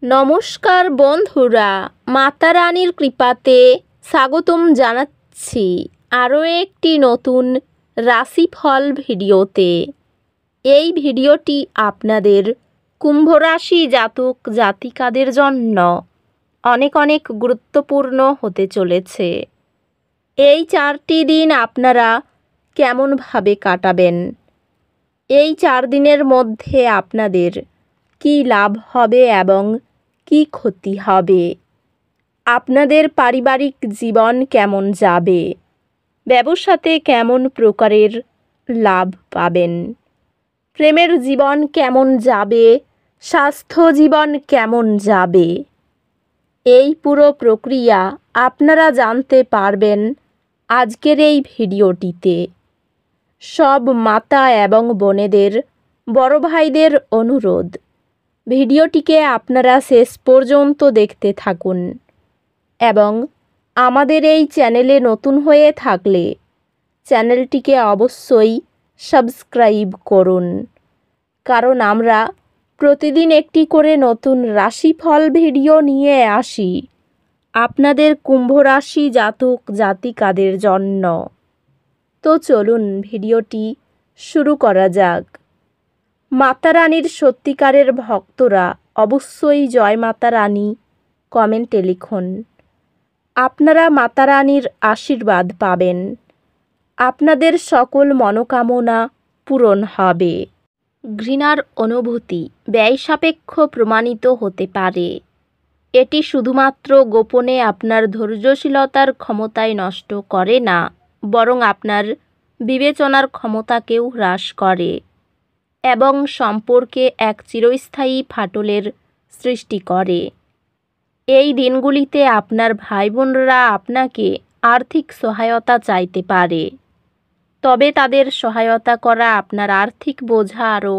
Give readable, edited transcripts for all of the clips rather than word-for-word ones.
নমস্কার বন্ধুরা, মাতা রানীর কৃপাতে স্বাগতম জানাচ্ছি আরও একটি নতুন রাশিফল ভিডিওতে। এই ভিডিওটি আপনাদের কুম্ভ রাশি জাতক জাতিকাদের জন্য অনেক অনেক গুরুত্বপূর্ণ হতে চলেছে। এই 4টি দিন আপনারা কেমনভাবে কাটাবেন, এই 4 দিনের মধ্যে আপনাদের কী লাভ হবে এবং কী ক্ষতি হবে, আপনাদের পারিবারিক জীবন কেমন যাবে, ব্যবসাতে কেমন প্রকারের লাভ পাবেন, প্রেমের জীবন কেমন যাবে, স্বাস্থ্য জীবন কেমন যাবে, এই পুরো প্রক্রিয়া আপনারা জানতে পারবেন আজকের এই ভিডিওটিতে। সব মাতা এবং বোনেদের, বড় ভাইদের অনুরোধ, ভিডিওটিকে আপনারা শেষ পর্যন্ত দেখতে থাকুন এবং আমাদের এই চ্যানেলে নতুন হয়ে থাকলে চ্যানেলটিকে অবশ্যই সাবস্ক্রাইব করুন, কারণ আমরা প্রতিদিন একটি করে নতুন রাশিফল ভিডিও নিয়ে আসি আপনাদের কুম্ভ রাশি জাতক জাতিকাদের জন্য। তো চলুন ভিডিওটি শুরু করা যাক। মাতা রানীর সত্যিকারের ভক্তরা অবশ্যই জয় মাতা রানী কমেন্টে লিখুন। আপনারা মাতা রানীর আশীর্বাদ পাবেন, আপনাদের সকল মনোকামনা পূরণ হবে। ঘৃণার অনুভূতি ব্যয়সাপেক্ষ প্রমাণিত হতে পারে। এটি শুধুমাত্র গোপনে আপনার ধৈর্যশীলতার ক্ষমতায় নষ্ট করে না, বরং আপনার বিবেচনার ক্ষমতাকেও হ্রাস করে এবং সম্পর্কে এক চিরস্থায়ী ফাটলের সৃষ্টি করে। এই দিনগুলিতে আপনার ভাই বোনরা আপনাকে আর্থিক সহায়তা চাইতে পারে, তবে তাদের সহায়তা করা আপনার আর্থিক বোঝা আরও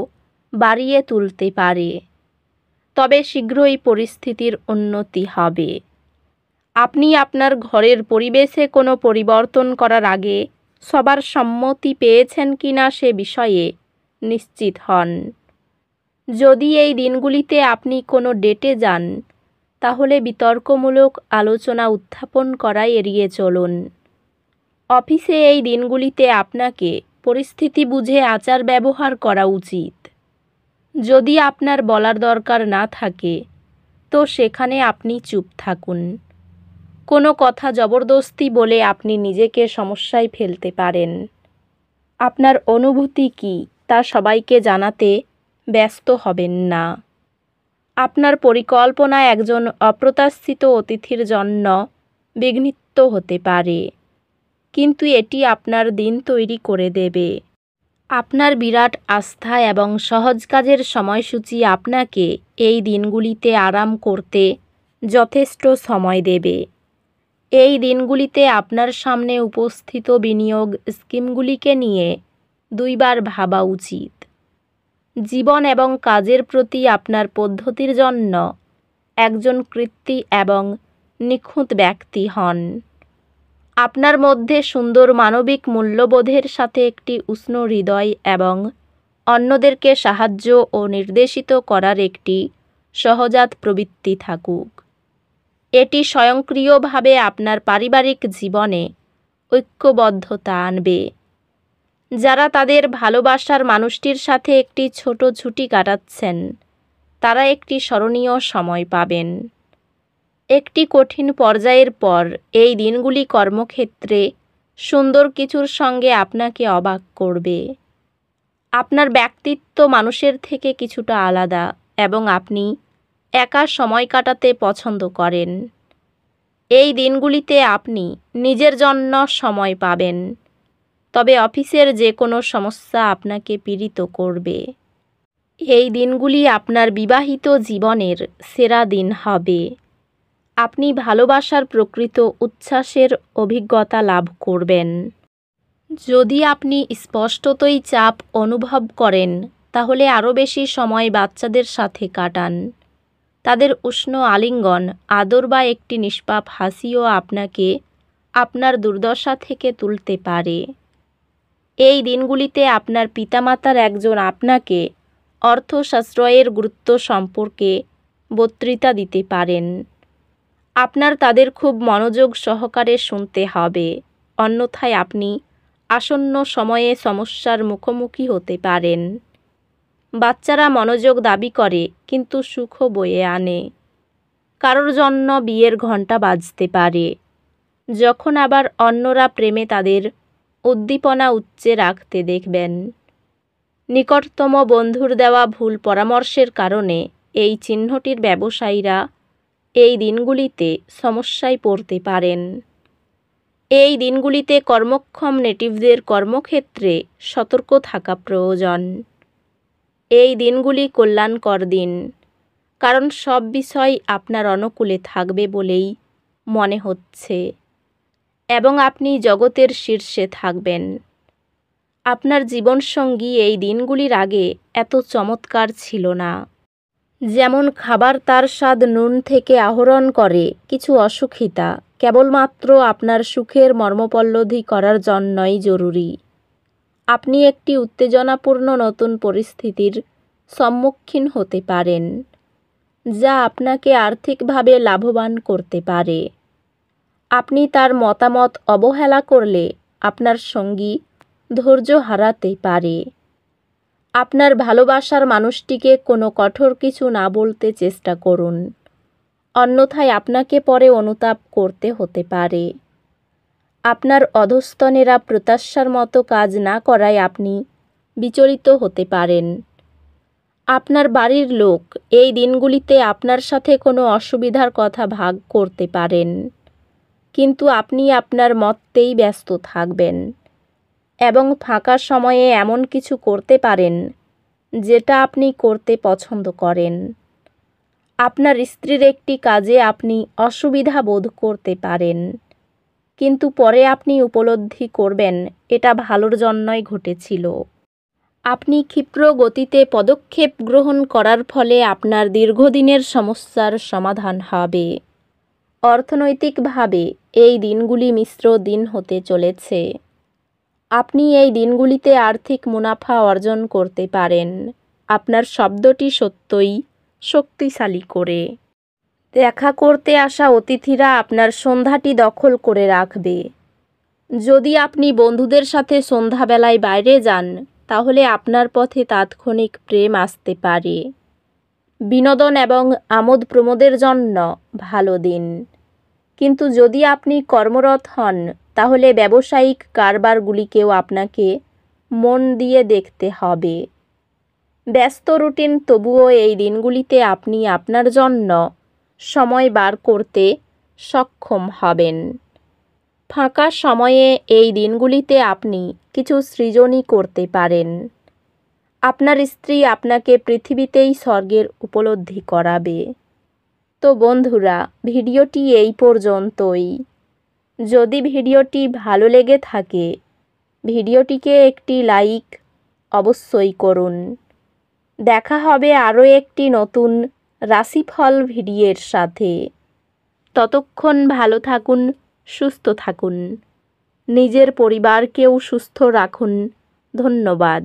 বাড়িয়ে তুলতে পারে। তবে শীঘ্রই পরিস্থিতির উন্নতি হবে। আপনি আপনার ঘরের পরিবেশে কোনো পরিবর্তন করার আগে সবার সম্মতি পেয়েছেন কিনা সে বিষয়ে নিশ্চিত হন। যদি এই দিনগুলিতে আপনি কোনো ডেটে যান, তাহলে বিতর্কমূলক আলোচনা উত্থাপন করা এড়িয়ে চলুন। অফিসে এই দিনগুলিতে আপনাকে পরিস্থিতি বুঝে আচার ব্যবহার করা উচিত। যদি আপনার বলার দরকার না থাকে, তো সেখানে আপনি চুপ থাকুন। কোনো কথা জবরদস্তি বলে আপনি নিজেকে সমস্যায় ফেলতে পারেন। আপনার অনুভূতি কী তা সবাইকে জানাতে ব্যস্ত হবেন না। আপনার পরিকল্পনা একজন অপ্রত্যাশিত অতিথির জন্য বিঘ্নিত হতে পারে, কিন্তু এটি আপনার দিন তৈরি করে দেবে। আপনার বিরাট আস্থা এবং সহজ কাজের সময়সূচি আপনাকে এই দিনগুলিতে আরাম করতে যথেষ্ট সময় দেবে। এই দিনগুলিতে আপনার সামনে উপস্থিত বিনিয়োগ স্কিমগুলিকে নিয়ে দুইবার ভাবা উচিত। জীবন এবং কাজের প্রতি আপনার পদ্ধতির জন্য একজন কৃতী এবং নিখুঁত ব্যক্তি হন। আপনার মধ্যে সুন্দর মানবিক মূল্যবোধের সাথে একটি উষ্ণ হৃদয় এবং অন্যদেরকে সাহায্য ও নির্দেশিত করার একটি সহজাত প্রবৃত্তি থাকুক। এটি স্বয়ংক্রিয়ভাবে আপনার পারিবারিক জীবনে ঐক্যবদ্ধতা আনবে। যারা তাদের ভালোবাসার মানুষটির সাথে একটি ছোট ছুটি কাটাচ্ছেন, তারা একটি স্মরণীয় সময় পাবেন। একটি কঠিন পর্যায়ের পর এই দিনগুলি কর্মক্ষেত্রে সুন্দর কিছুর সঙ্গে আপনাকে অবাক করবে। আপনার ব্যক্তিত্ব মানুষের থেকে কিছুটা আলাদা এবং আপনি একা সময় কাটাতে পছন্দ করেন। এই দিনগুলিতে আপনি নিজের জন্য সময় পাবেন, তবে অফিসের যে কোনো সমস্যা আপনাকে পীড়িত করবে। এই দিনগুলি আপনার বিবাহিত জীবনের সেরা দিন হবে। আপনি ভালোবাসার প্রকৃত উচ্ছ্বাসের অভিজ্ঞতা লাভ করবেন। যদি আপনি স্পষ্টতই চাপ অনুভব করেন, তাহলে আরও বেশি সময় বাচ্চাদের সাথে কাটান। তাদের উষ্ণ আলিঙ্গন, আদর বা একটি নিষ্পাপ হাসিও আপনাকে আপনার দুর্দশা থেকে তুলতে পারে। এই দিনগুলিতে আপনার পিতামাতার একজন আপনাকে অর্থ সাশ্রয়ের গুরুত্ব সম্পর্কে বক্তৃতা দিতে পারেন। আপনার তাদের খুব মনোযোগ সহকারে শুনতে হবে, অন্যথায় আপনি আসন্ন সময়ে সমস্যার মুখোমুখি হতে পারেন। বাচ্চারা মনোযোগ দাবি করে কিন্তু সুখও বয়ে আনে। কারোর জন্য বিয়ের ঘণ্টা বাজতে পারে, যখন আবার অন্যরা প্রেমে তাদের উদ্দীপনা উচ্চে রাখতে দেখবেন। নিকটতম বন্ধুর দেওয়া ভুল পরামর্শের কারণে এই চিহ্নটির ব্যবসায়ীরা এই দিনগুলিতে সমস্যায় পড়তে পারেন। এই দিনগুলিতে কর্মক্ষম নেটিভদের কর্মক্ষেত্রে সতর্ক থাকা প্রয়োজন। এই দিনগুলি কল্যাণকর দিন, কারণ সব বিষয় আপনার অনুকূলে থাকবে বলেই মনে হচ্ছে এবং আপনি জগতের শীর্ষে থাকবেন। আপনার জীবনসঙ্গী এই দিনগুলির আগে এত চমৎকার ছিল না। যেমন খাবার তার স্বাদ নুন থেকে আহরণ করে, কিছু অসুখিতা কেবলমাত্র আপনার সুখের মর্মোপলব্ধি করার জন্যই জরুরি। আপনি একটি উত্তেজনাপূর্ণ নতুন পরিস্থিতির সম্মুখীন হতে পারেন, যা আপনাকে আর্থিকভাবে লাভবান করতে পারে। আপনি তার মতামত অবহেলা করলে আপনার সঙ্গী ধৈর্য হারাতে পারে। আপনার ভালোবাসার মানুষটিকে কোনো কঠোর কিছু না বলতে চেষ্টা করুন, অন্যথায় আপনাকে পরে অনুতাপ করতে হতে পারে। আপনার অধস্তনেরা প্রত্যাশার মতো কাজ না করায় আপনি বিচলিত হতে পারেন। আপনার বাড়ির লোক এই দিনগুলিতে আপনার সাথে কোনো অসুবিধার কথা ভাগ করতে পারেন, কিন্তু আপনি আপনার মতেই ব্যস্ত থাকবেন এবং ফাঁকা সময়ে এমন কিছু করতে পারেন যেটা আপনি করতে পছন্দ করেন। আপনার স্ত্রীর একটি কাজে আপনি অসুবিধা বোধ করতে পারেন, কিন্তু পরে আপনি উপলব্ধি করবেন এটা ভালোর জন্যই ঘটেছিল। আপনি ক্ষিপ্র গতিতে পদক্ষেপ গ্রহণ করার ফলে আপনার দীর্ঘদিনের সমস্যার সমাধান হবে। অর্থনৈতিকভাবে এই দিনগুলি মিশ্র দিন হতে চলেছে। আপনি এই দিনগুলিতে আর্থিক মুনাফা অর্জন করতে পারেন। আপনার শব্দটি সত্যই শক্তিশালী করে। দেখা করতে আসা অতিথিরা আপনার সন্ধ্যাটি দখল করে রাখবে। যদি আপনি বন্ধুদের সাথে সন্ধ্যাবেলায় বাইরে যান, তাহলে আপনার পথে তাৎক্ষণিক প্রেম আসতে পারে। বিনোদন এবং আমোদ প্রমোদের জন্য ভালো দিন, কিন্তু যদি আপনি কর্মরত হন, তাহলে ব্যবসায়িক কারবারগুলিকেও আপনাকে মন দিয়ে দেখতে হবে। ব্যস্ত রুটিন, তবুও এই দিনগুলিতে আপনি আপনার জন্য সময় বার করতে সক্ষম হবেন। ফাঁকা সময়ে এই দিনগুলিতে আপনি কিছু সৃজনই করতে পারেন। আপনার স্ত্রী আপনাকে পৃথিবীতেই স্বর্গের উপলব্ধি করাবে। তো বন্ধুরা, ভিডিওটি এই পর্যন্তই। যদি ভিডিওটি ভালো লেগে থাকে, ভিডিওটিকে একটি লাইক অবশ্যই করুন। দেখা হবে আরও একটি নতুন রাশিফল ভিডিওর সাথে। ততক্ষণ ভালো থাকুন, সুস্থ থাকুন, নিজের পরিবারকেও সুস্থ রাখুন। ধন্যবাদ।